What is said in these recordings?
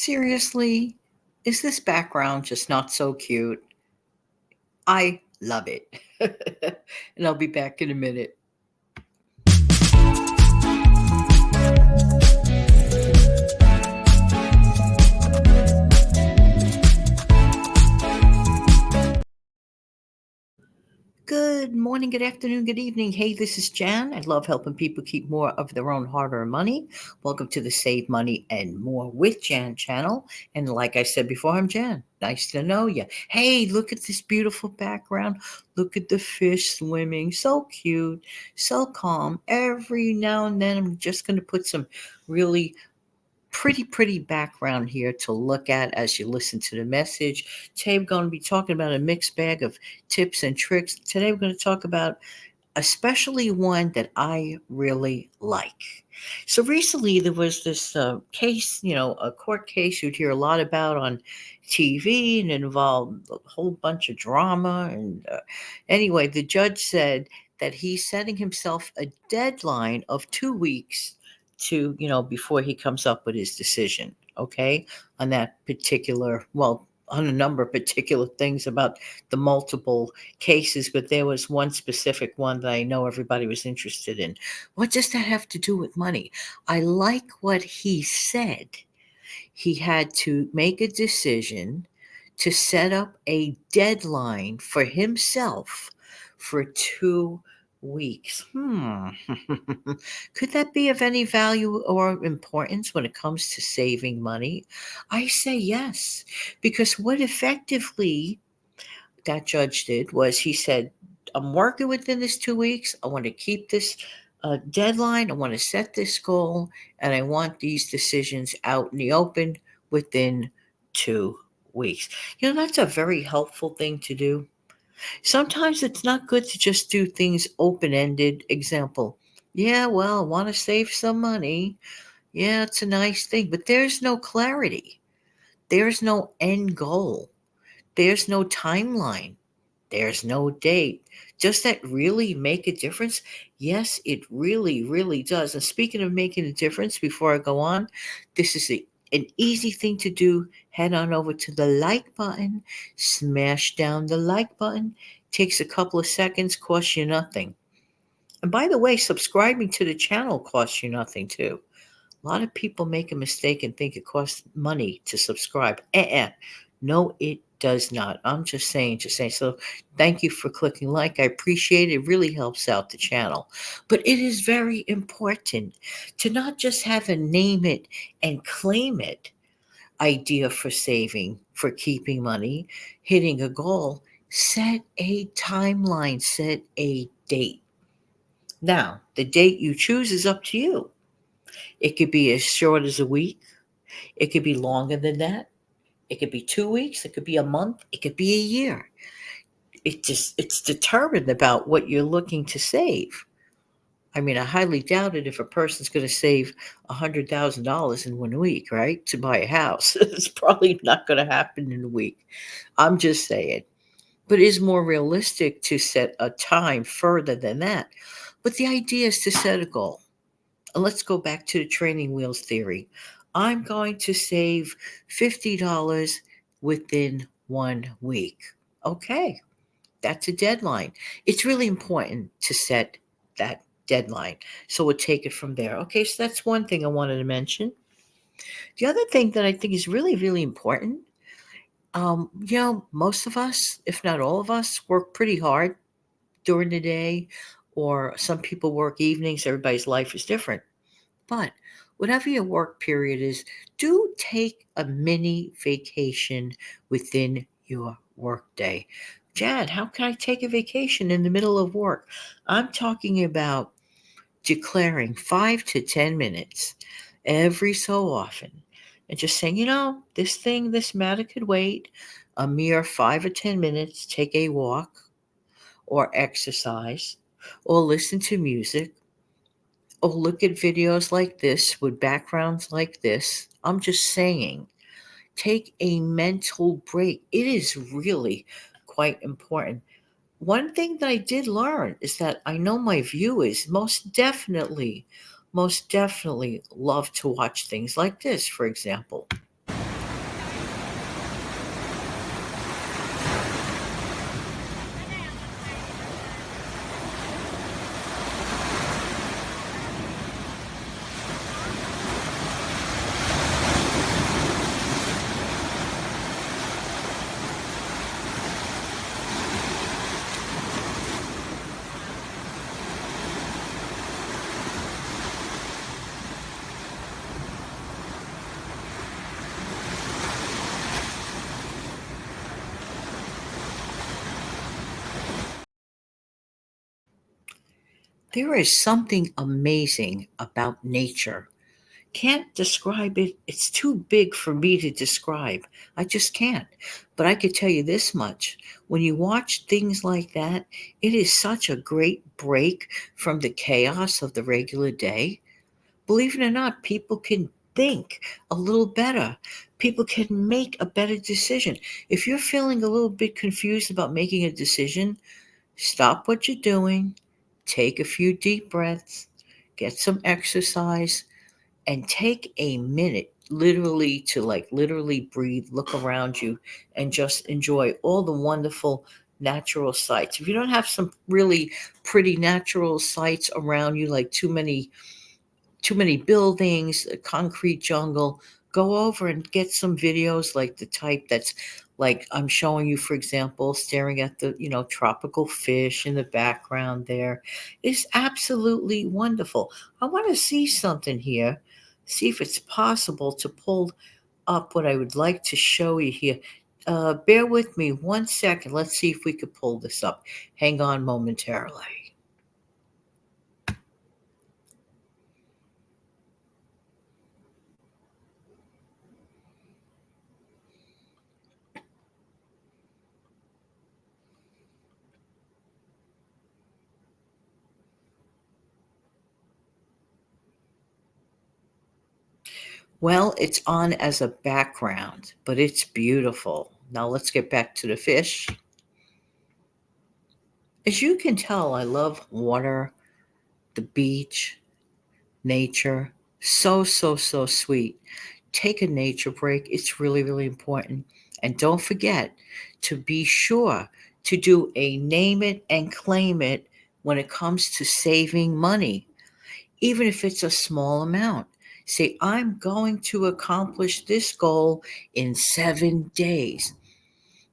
Seriously, is this background just not so cute? I love it. And I'll be back in a minute. Good morning, good afternoon, good evening. Hey, this is Jan. I love helping people keep more of their own hard earned money. Welcome to the Save Money and More with Jan channel. And like I said before, I'm Jan. Nice to know you. Hey, look at this beautiful background. Look at the fish swimming. So cute, so calm. Every now and then, I'm just going to put some really pretty background here to look at as you listen to the message. Today we're going to be talking about a mixed bag of tips and tricks. Today we're going to talk about especially one that I really like. So recently there was this case, a court case you'd hear a lot about on TV, and it involved a whole bunch of drama. And anyway, the judge said that he's setting himself a deadline of 2 weeks to, before he comes up with his decision. Okay, on that particular, well, on a number of particular things about the multiple cases, but there was one specific one that I know everybody was interested in. What does that have to do with money? I like what he said. He had to make a decision to set up a deadline for himself for 2 weeks. Could that be of any value or importance when it comes to saving money? I say yes, because what effectively that judge did was he said, I'm working within this 2 weeks. I want to keep this deadline. I want to set this goal, and I want these decisions out in the open within 2 weeks. That's a very helpful thing to do. Sometimes it's not good to just do things open ended. Example, yeah, well, I want to save some money. Yeah, it's a nice thing, but there's no clarity. There's no end goal. There's no timeline. There's no date. Does that really make a difference? Yes, it really does. And speaking of making a difference, before I go on, this is an easy thing to do. Head on over to the like button, smash down the like button. Takes a couple of seconds, costs you nothing. And by the way, subscribing to the channel costs you nothing too. A lot of people make a mistake and think it costs money to subscribe. No, it does not. I'm just saying. So thank you for clicking like. I appreciate it. It really helps out the channel. But it is very important to not just have a name it and claim it idea for saving, for keeping money, hitting a goal. Set a timeline, set a date. Now, the date you choose is up to you. It could be as short as a week. It could be longer than that. It could be 2 weeks. It could be a month. It could be a year. It's determined about what you're looking to save. I mean, I highly doubt it if a person's going to save $100,000 in 1 week, right? To buy a house. It's probably not going to happen in a week. I'm just saying. But it is more realistic to set a time further than that. But the idea is to set a goal. Let's go back to the training wheels theory. I'm going to save $50 within 1 week. Okay, that's a deadline. It's really important to set that deadline. So we'll take it from there. Okay, so that's one thing I wanted to mention. The other thing that I think is really important, most of us, if not all of us, work pretty hard during the day, or some people work evenings. Everybody's life is different. But whatever your work period is, do take a mini vacation within your workday. Jan, how can I take a vacation in the middle of work? I'm talking about declaring 5 to 10 minutes every so often and just saying, this matter could wait a mere 5 or 10 minutes. Take a walk or exercise or listen to music or look at videos like this with backgrounds like this. I'm just saying, take a mental break. It is really quite important. One thing that I did learn is that I know my viewers most definitely love to watch things like this, for example. There is something amazing about nature. Can't describe it. It's too big for me to describe. I just can't. But I could tell you this much. When you watch things like that, it is such a great break from the chaos of the regular day. Believe it or not, people can think a little better. People can make a better decision. If you're feeling a little bit confused about making a decision, stop what you're doing, take a few deep breaths, get some exercise, and take a minute literally to literally breathe, look around you, and just enjoy all the wonderful natural sights. If you don't have some really pretty natural sights around you, like too many buildings, a concrete jungle, go over and get some videos like the type that's like I'm showing you, for example, staring at the, tropical fish in the background there is absolutely wonderful. I want to see something here, see if it's possible to pull up what I would like to show you here. Bear with me 1 second. Let's see if we could pull this up. Hang on momentarily. Well, it's on as a background, but it's beautiful. Now let's get back to the fish. As you can tell, I love water, the beach, nature. So, so, so sweet. Take a nature break. It's really, really important. And don't forget to be sure to do a name it and claim it when it comes to saving money, even if it's a small amount. Say, I'm going to accomplish this goal in 7 days.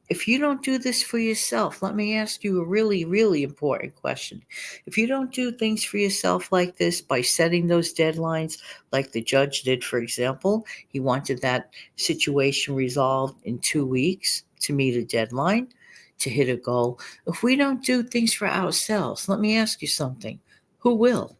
If you don't do this for yourself, let me ask you a really, really important question. If you don't do things for yourself like this by setting those deadlines, like the judge did, for example, he wanted that situation resolved in 2 weeks to meet a deadline, to hit a goal. If we don't do things for ourselves, let me ask you something. Who will?